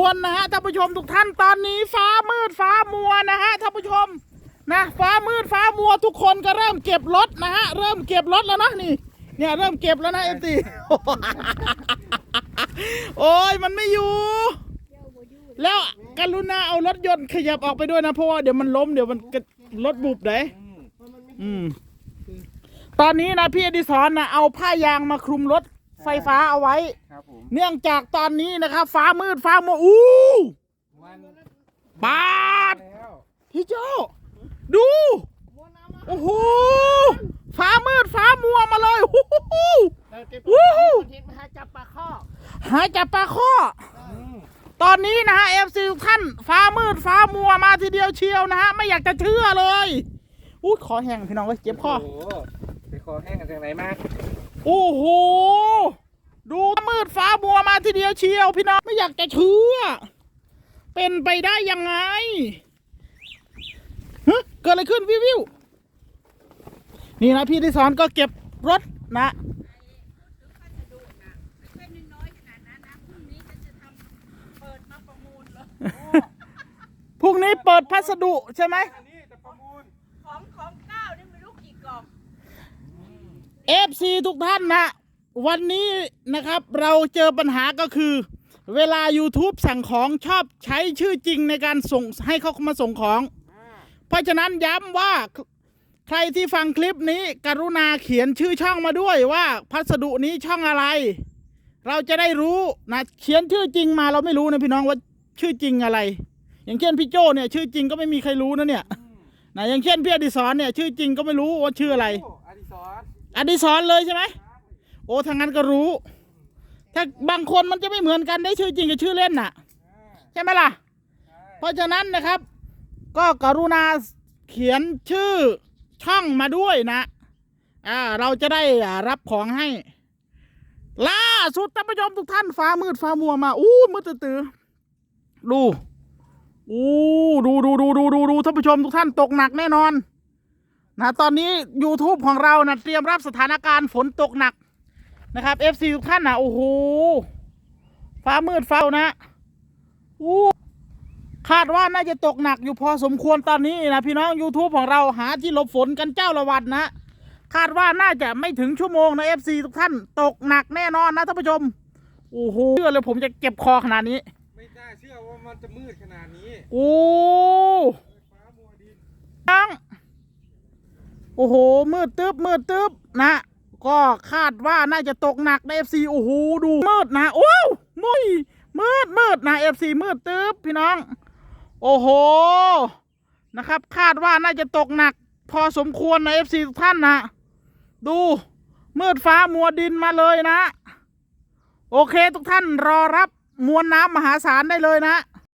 วนนะฮะท่านผู้ชมทุกท่านตอนนี้ฟ้ามืดฟ้ามัวนะฮะท่านผู้ชมนะฟ้ามืดฟ้ามัวทุกคนก็เริ่มเก็บรถนะฮะเริ่มเก็บรถแล้วนะนี่เนี่ยเริ่มเก็บแล้วนะFT โอ้ยมันไม่อยู่แล้วกรุณาเอารถยนต์ขยับออกไปด้วยนะเพราะว่าเดี๋ยวมันล้มเดี๋ยวมันรถบุบได้ตอนนี้นะพี่อดิศรนะเอาผ้ายางมาคลุมรถไฟฟ้าเอาไว้เนื่องจากตอนนี้นะครับฟ้ามืดฟ้ามัวปาดพี่โจดูโอ้โหฟ้ามืดฟ้ามัวมาเลยหาจับปลาข้อตอนนี้นะฮะFCทุกท่านฟ้ามืดฟ้ามัวมาทีเดียวเชียวนะฮะไม่อยากจะเชื่อเลยอุ้ยคอแห้งพี่น้องเลยเจ็บคอไปคอแห้งกันจากไหนมาโอ้โหดูมืดฟ้ามัวมาทีเดียวเชียวพี่น้องไม่อยากจะเชื่อเป็นไปได้ยังไงเกิดอะไรขึ้นวิวนี่นะพี่อดิศรก็เก็บรถนะพรุ่งนี้เปิดพัสดุใช่ไหมของเก้านี่ไม่รู้กี่กล่อง FC ทุกท่านนะวันนี้นะครับเราเจอปัญหาก็คือเวลา YouTube สั่งของชอบใช้ชื่อจริงในการส่งให้เขามาส่งของเพราะฉะนั้นย้ำว่าใครที่ฟังคลิปนี้กรุณาเขียนชื่อช่องมาด้วยว่าพัสดุนี้ช่องอะไรเราจะได้รู้นะเขียนชื่อจริงมาเราไม่รู้นะพี่น้องว่าชื่อจริงอะไรอย่างเช่นพี่โจเนี่ยชื่อจริงก็ไม่มีใครรู้นะเนี่ยนะอย่างเช่นพี่อดิศรเนี่ยชื่อจริงก็ไม่รู้ว่าชื่ออะไรอดิศรเลยใช่ไหมโอ้ทางนั้นก็รู้ถ้าบางคนมันจะไม่เหมือนกันได้ชื่อจริงกับชื่อเล่นน่ะใช่ไหมล่ะเพราะฉะนั้นนะครับก็กรุณาเขียนชื่อช่องมาด้วยนะเราจะได้รับของให้ล่าสุดท่านผู้ชมทุกท่านฟ้ามืดฟ้ามัวมามืดตื่นดูท่านผู้ชมทุกท่านตกหนักแน่นอนนะตอนนี้ YouTube ของเรานะเตรียมรับสถานการณ์ฝนตกหนักนะครับ FC ทุกท่านนะโอ้โหฟ้ามืดฟ้านะคาดว่าน่าจะตกหนักอยู่พอสมควรตอนนี้นะพี่น้อง YouTube ของเราหาที่หลบฝนกันเจ้าละวันนะคาดว่าน่าจะไม่ถึงชั่วโมงนะ FC ทุกท่านตกหนักแน่นอนนะท่านผู้ชมโอ้โหเชื่อเลยผมจะเก็บคอขนาดนี้ไม่น่าเชื่อว่ามันจะมืดขนาดนี้โอ้โหมืดตึ๊บนะก็คาดว่าน่าจะตกหนักใน FC โอ้โหดูมืดนะโอ้มืดนะ FC มืดตึ๊บพี่น้องโอ้โหนะครับคาดว่าน่าจะตกหนักพอสมควรใน FC ทุกท่านนะดูมืดฟ้ามัวดินมาเลยนะโอเคทุกท่านรอรับมวลน้ำมหาศาลได้เลยนะ